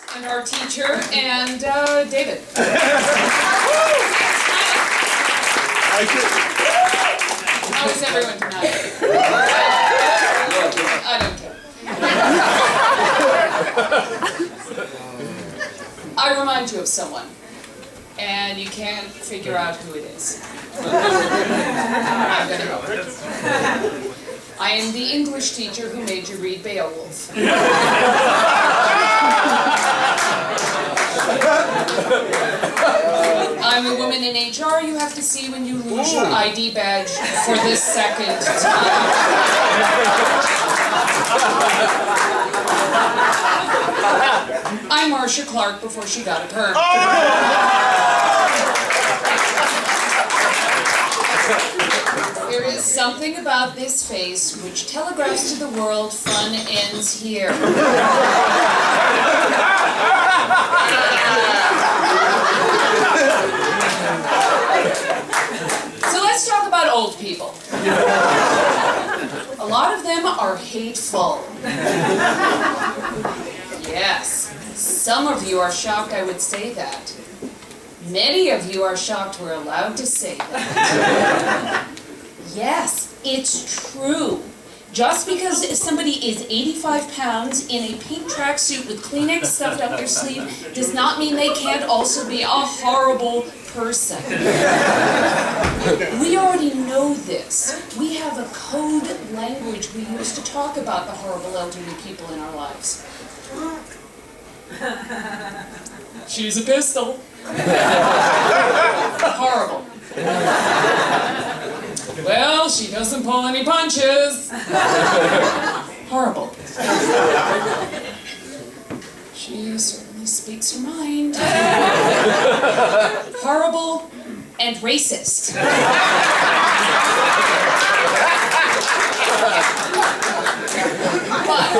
And our teacher, and David. How is everyone tonight? I don't care. I remind you of someone, and you can't figure out who it is. I'm gonna go. I am the English teacher who made you read Beowulf. I'm a woman in HR you have to see when you lose your ID badge for the second time. I'm Marcia Clark before she got a perm. There is something about this face which telegraphs to the world fun ends here. So let's talk about old people. A lot of them are hateful. Yes, some of you are shocked I would say that. Many of you are shocked we're allowed to say that. Yes, it's true. Just because somebody is 85 pounds in a pink tracksuit with Kleenex stuffed up their sleeve does not mean they can't also be a horrible person. We already know this. We have a code language we use to talk about the horrible elderly people in our lives. She's a pistol. Horrible. Well, she doesn't pull any punches. Horrible. She certainly speaks her mind. Horrible and racist. But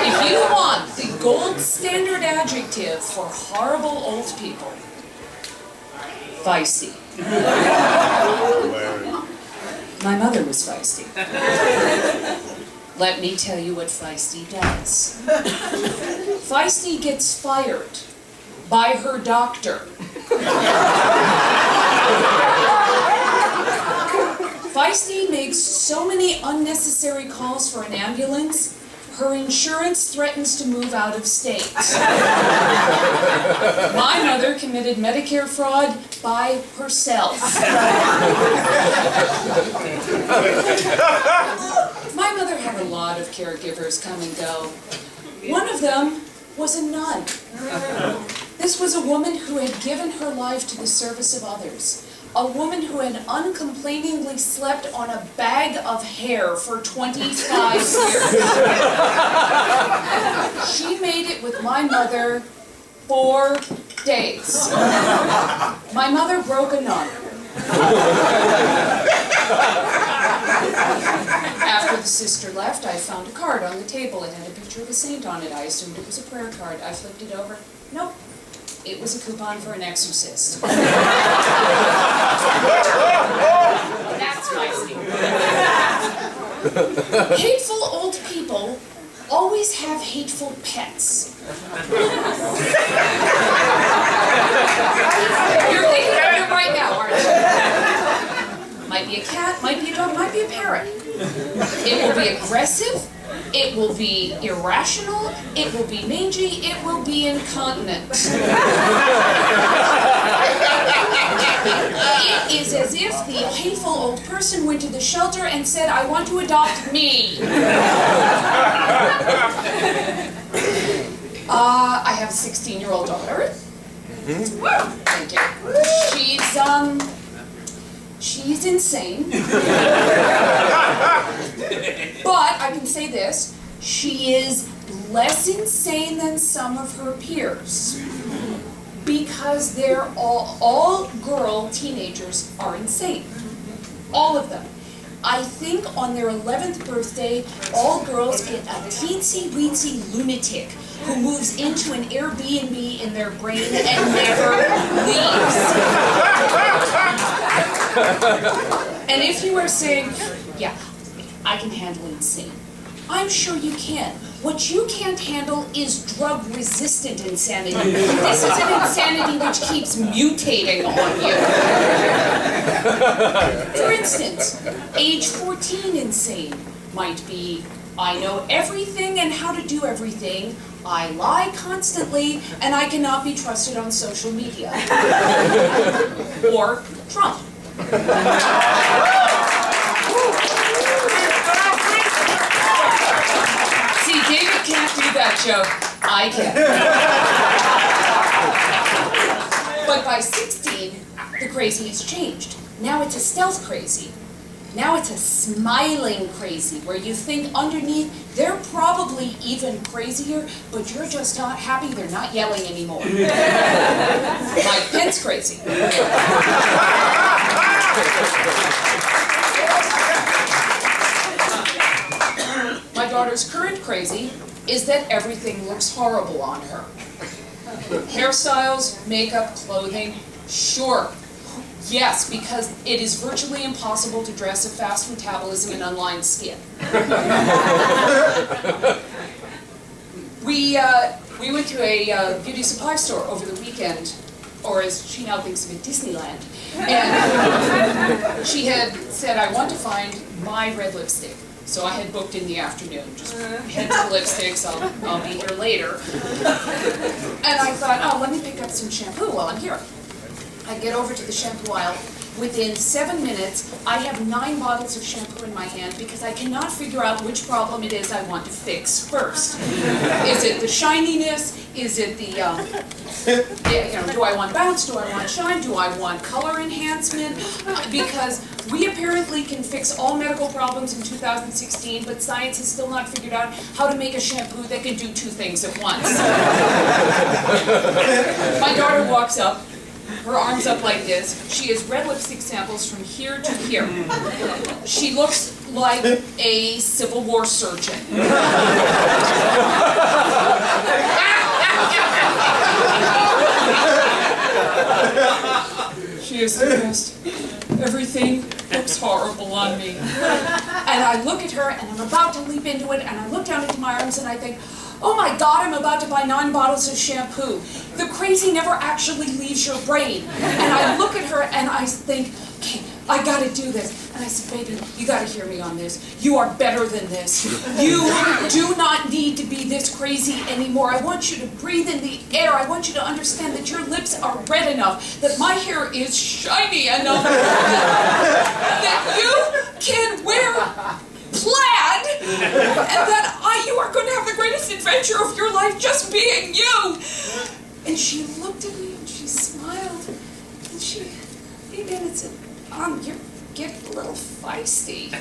if you want the gold standard adjective for horrible old people, feisty. My mother was feisty. Let me tell you what feisty does. Feisty gets fired by her doctor. Feisty makes so many unnecessary calls for an ambulance, her insurance threatens to move out of state. My mother committed Medicare fraud by herself. My mother had a lot of caregivers come and go. One of them was a nun. This was a woman who had given her life to the service of others. A woman who had uncomplainingly slept on a bag of hair for 25 years. She made it with my mother 4 days. My mother broke a nun. After the sister left, I found a card on the table. It had a picture of a saint on it. I assumed it was a prayer card. I flipped it over. Nope. It was a coupon for an exorcist. That's feisty. Hateful old people always have hateful pets. You're thinking of it right now, aren't you? Might be a cat, might be a dog, might be a parrot. It will be aggressive. It will be irrational, it will be mangy, it will be incontinent. It is as if the hateful old person went to the shelter and said, I want to adopt me. I have a 16-year-old daughter. Thank you. She's insane. But I can say this, she is less insane than some of her peers. Because they're all girl teenagers are insane. All of them. I think on their 11th birthday, all girls get a teensy-weensy lunatic who moves into an Airbnb in their brain and never leaves. And if you are saying, yeah, I can handle insane, I'm sure you can. What you can't handle is drug-resistant insanity. This is an insanity which keeps mutating on you. For instance, age 14 insane might be, I know everything and how to do everything, I lie constantly, and I cannot be trusted on social media. Or Trump. See, David can't do that joke. I can. But by 16, the crazy has changed. Now it's a stealth crazy. Now it's a smiling crazy, where you think underneath, they're probably even crazier, but you're just not happy they're not yelling anymore. Mike Pence crazy. My daughter's current crazy is that everything looks horrible on her. Hairstyles, makeup, clothing, sure. Yes, because it is virtually impossible to dress a fast metabolism and unlined skin. We went to a beauty supply store over the weekend, or as she now thinks of it, Disneyland. And she had said, I want to find my red lipstick. So I had booked in the afternoon, just head to lipsticks, I'll be here later. And I thought, oh, let me pick up some shampoo while I'm here. I get over to the shampoo aisle. Within 7 minutes, I have 9 bottles of shampoo in my hand because I cannot figure out which problem it is I want to fix first. Is it the shininess? Is it the, do I want bounce? Do I want shine? Do I want color enhancement? Because we apparently can fix all medical problems in 2016, but science has still not figured out how to make a shampoo that can do 2 things at once. My daughter walks up, her arms up like this. She has red lipstick samples from here to here. She looks like a Civil War surgeon. She is the best. Everything looks horrible on me. And I look at her, and I'm about to leap into it, and I look down into my arms, and I think, oh my God, I'm about to buy 9 bottles of shampoo. The crazy never actually leaves your brain. And I look at her and I think, okay, I gotta do this. And I said, baby, you gotta hear me on this. You are better than this. You do not need to be this crazy anymore. I want you to breathe in the air. I want you to understand that your lips are red enough, that my hair is shiny enough, that you can wear plaid, and that you are going to have the greatest adventure of your life just being you. And she looked at me and she smiled, and she leaned in and said, you're getting a little feisty.